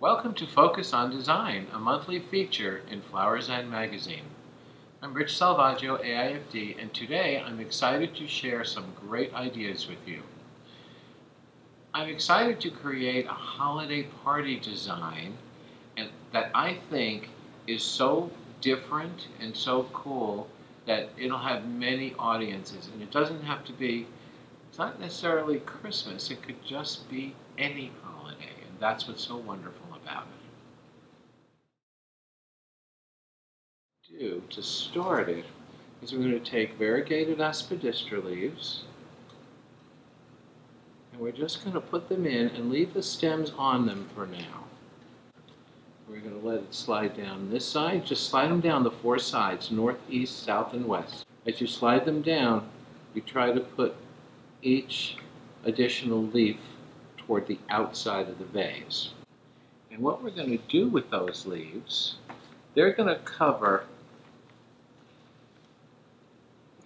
Welcome to Focus on Design, a monthly feature in Flowers and Magazine. I'm Rich Salvaggio, AIFD, and today I'm excited to share some great ideas with you. I'm excited to create a holiday party design that I think is so different and so cool that it'll have many audiences. And it doesn't have to be, it's not necessarily Christmas, it could just be any holiday. And that's what's so wonderful about it. To start it is we're going to take variegated aspidistra leaves and we're just going to put them in and leave the stems on them for now. We're going to let it slide down this side. Just slide them down the four sides, north, east, south, and west. As you slide them down, you try to put each additional leaf toward the outside of the vase. And what we're going to do with those leaves, they're going to cover.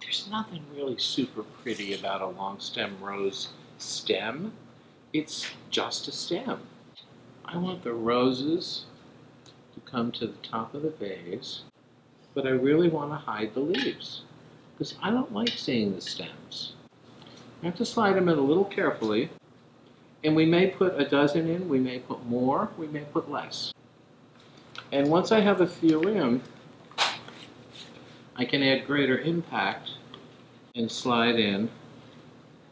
There's nothing really super pretty about a long stem rose stem. It's just a stem. I want the roses to come to the top of the vase, but I really want to hide the leaves because I don't like seeing the stems. I have to slide them in a little carefully. And we may put a dozen in, we may put more, we may put less. And once I have a few in, I can add greater impact and slide in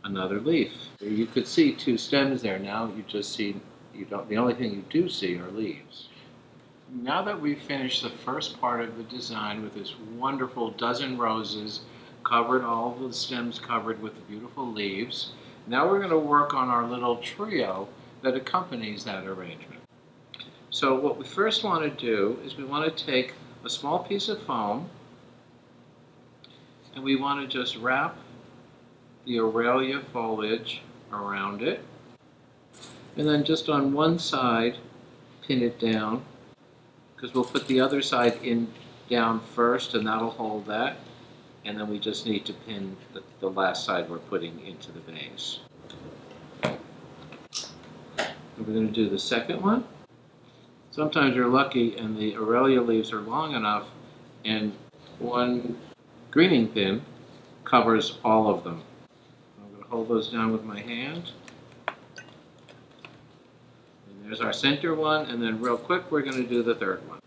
another leaf. You could see two stems there. Now you just see, the only thing you do see are leaves. Now that we've finished the first part of the design with this wonderful dozen roses, covered, all of the stems covered with the beautiful leaves, now we're going to work on our little trio that accompanies that arrangement. So what we first want to do is we want to take a small piece of foam and we want to just wrap the Aurelia foliage around it, and then just on one side pin it down, because we'll put the other side down first and that'll hold that. And then we just need to pin the last side we're putting into the vase. And we're going to do the second one. Sometimes you're lucky and the Aurelia leaves are long enough and one greening pin covers all of them. I'm going to hold those down with my hand. And there's our center one, and then real quick we're going to do the third one.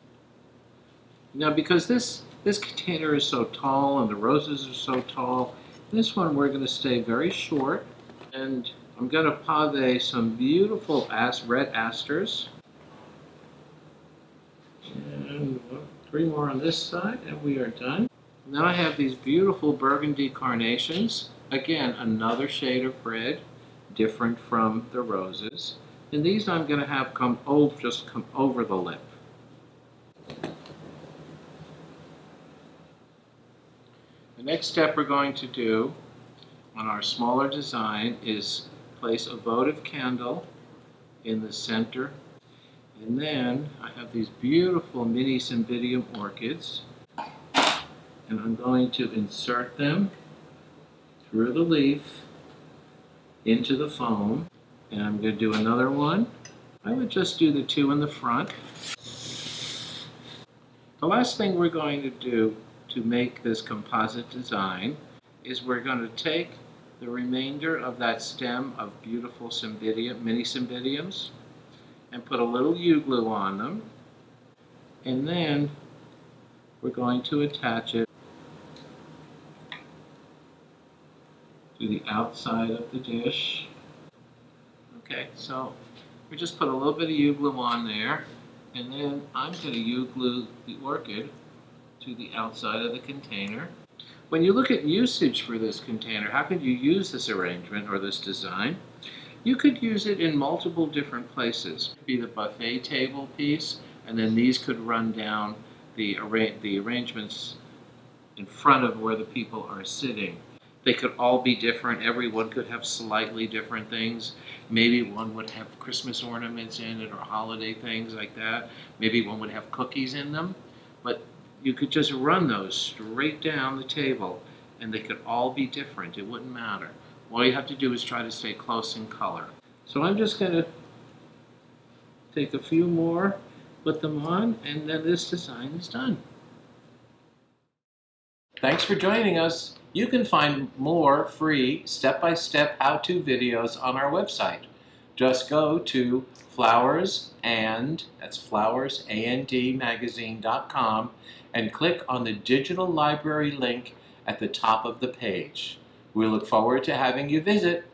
Now because this container is so tall and the roses are so tall, this one we're going to stay very short, and I'm going to pave some beautiful red asters. And 3 more on this side and we are done. Now I have these beautiful burgundy carnations. Again, another shade of red, different from the roses. And these I'm going to have just come over the lip. The next step we're going to do on our smaller design is place a votive candle in the center. And then I have these beautiful mini cymbidium orchids. And I'm going to insert them through the leaf into the foam. And I'm going to do another one. I would just do the 2 in the front. The last thing we're going to do to make this composite design is we're going to take the remainder of that stem of beautiful mini cymbidiums and put a little U-glue on them, and then we're going to attach it to the outside of the dish. Okay, so we just put a little bit of U-glue on there, and then I'm going to U-glue the orchid to the outside of the container. When you look at usage for this container, how could you use this arrangement or this design? You could use it in multiple different places. It could be the buffet table piece, and then these could run down the arrangements in front of where the people are sitting. They could all be different. Everyone could have slightly different things. Maybe one would have Christmas ornaments in it or holiday things like that. Maybe one would have cookies in them. But you could just run those straight down the table and they could all be different. It wouldn't matter. All you have to do is try to stay close in color. So I'm just going to Take a few more, put them on, and then this design is done. Thanks for joining us. You can find more free step-by-step how-to videos on our website. Just go to flowersandmagazine.com and click on the digital library link at the top of the page. We look forward to having you visit.